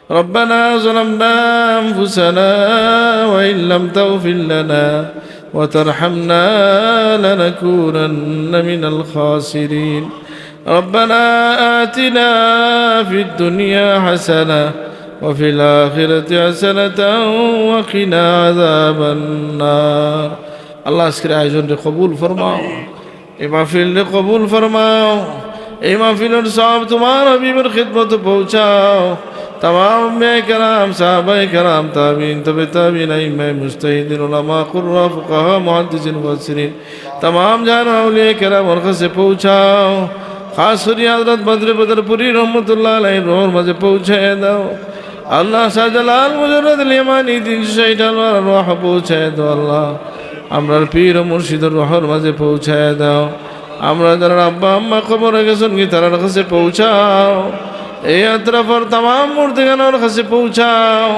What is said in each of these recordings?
ربنا ظلمنا أنفسنا وإن لم تغفر لنا وترحمنا لنكونن من الخاسرين ربنا آتنا في الدنيا حسنة وفي الآخرة حسنة وقنا عذاب النار الله আজকের আয়োজনকে কবুল ফরমাও এই মাহফিলকে কবুল ফরমাও এই মাহফিলের সব তোমার হাবিবের খিদমতে পৌঁছাও तमाम में कराम साहबाए कराम ताबीन तबे ताबीन इमाम मुज्तहिदीन उलमा कुर्रा फुक़हा मुहद्दिसीन मुफस्सिरीन तमाम जान औलिया कराम और से पहुँचाओ खास करी हज़रत बदरपुरी रहमतुल्लाह अलैहि रोहर मजे पहुँचाए दो अल्लाह शाहजलाल मुजर्रद यमानी दिन शहीदाल रोह पहुँचाए दो अल्लाह আমরার পীর ও মুর্শিদের রোহর মাঝে পৌঁছায় দাও আমরা যারা আব্বা আম্মা কবরে গেছেন কি তার কাছে পৌঁছাও এই আত্রাফর तमाम মুর্দিগানের কাছে পৌঁছাও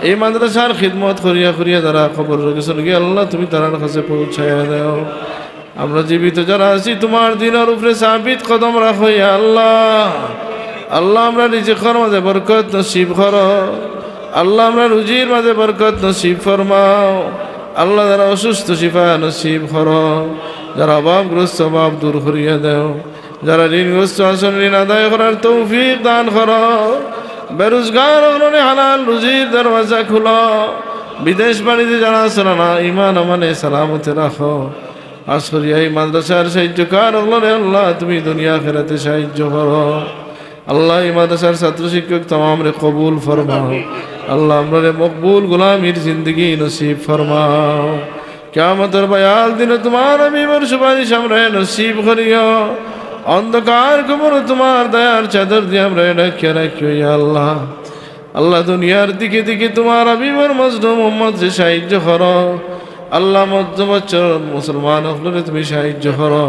এই মাদ্রাসার খিদমত করিয়া করিয়া যারা কবর গেছেন কি আল্লাহ তুমি তার কাছে পৌঁছায় দাও আমরা জীবিত যারা আছি তোমার দিনের উপরে সাবিত কদম রাখো ইয়া আল্লাহ আল্লাহ আমরা রিজিকের মাঝে বরকত নসিব করো আল্লাহ আমরা রুজির মাঝে বরকত নসিব ফরমাও আল্লাহ যারা অসুস্থ শিফা নসিব করো যারা অভাবগ্রস্ত অভাব দূর করিয়া দাও যারা ঋণগ্রস্ত আসন ঋণ আদায় করার তৌফিক দান করো বেরোজগার অগ্রণী হালাল রুজির দরওয়াজা খুলো বিদেশ বাড়িতে যারা আসল না ইমান আমানে সালামতে রাখো আজ করি এই মাদ্রাসার সাহায্যকার অগ্রণে আল্লাহ তুমি দুনিয়া খেরাতে সাহায্য করো আল্লাহ এই মাদ্রাসার ছাত্র শিক্ষক তমামরে কবুল ফরমাও আল্লাহ আমরা মকবুল গোলামির জিন্দগি নসিব ফরমাও কিয়ামতের বয়াল দিনে তোমার হাবিবের সুপারিশ আমরা নসিব করিও অন্ধকার কবর তোমার দয়ার চাদর দিয়ে আমরা ঢেকে রাখিও ইয়া আল্লাহ আল্লাহ দুনিয়ার দিকে দিকে তোমার হাবিবের মজলুম উম্মতকে সাহায্য করো আল্লাহ মধ্যবচ্চর মুসলমান হলে তুমি সাহায্য করো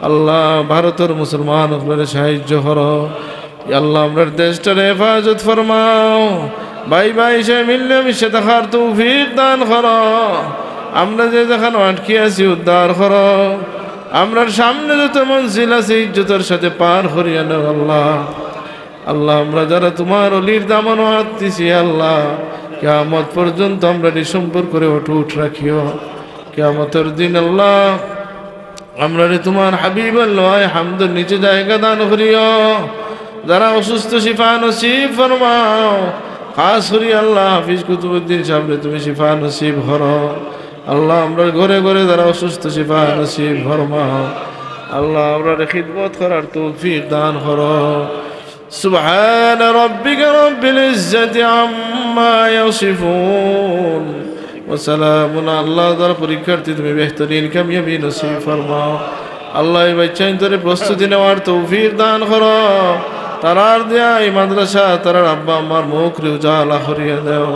আল্লাহ ভারতের মুসলমান হলে সাহায্য করো আল্লাহ আমরা দেশটার হেফাজত ফরমাও ভাই ভাই সে মিললে মিশে থাকার তৌফিক দান করো আমরা যে যেখানে আটকে আছি উদ্ধার করো আমরার সামনে যত মঞ্জিল আছে ইজ্জতের সাথে পার করিয়া নাও আল্লাহ আল্লাহ আমরা যারা তোমার অলির দামন হাত দিছি আল্লাহ কিয়ামত পর্যন্ত আমরা সম্পর্ক করে অটুট রাখিও কিয়ামতের দিন আল্লাহ আমরা তোমার হাবিব আল্লাহ হামদের নিচে জায়গা দান করিও যারা অসুস্থ শিফা নসিব ফরমাও খাস করি আল্লাহ হাফিজ কুতুবুদ্দিন সাহেবরে তুমি শিফা নসিব করো আল্লাহ আমরা ঘরে ঘরে যারা অসুস্থ শিফা নসিব ফরমাও আল্লাহ আমরা খিদমত করার তৌফিক দান করো সুবহান রাব্বিকা রাব্বিল ইজ্জাতি আম্মা ইয়াসিফুন ওয়া সালামুন আল্লাহ যারা পরীক্ষার্থী তুমি বেহতরিন কামিয়াবি নসিব ফরমাও আল্লাহ এই বাচ্চাদের তোরে প্রস্তুতি নেওয়ার তৌফিক দান করো তারার দেয়া এই মাদ্রাসা তারার আব্বা আমার মুখ রে উজালা করিয়া দাও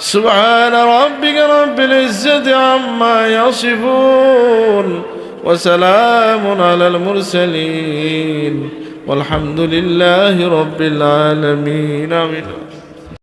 سبحان ربك رب العزة عما يصفون وسلام على المرسلين والحمد لله رب العالمين آمين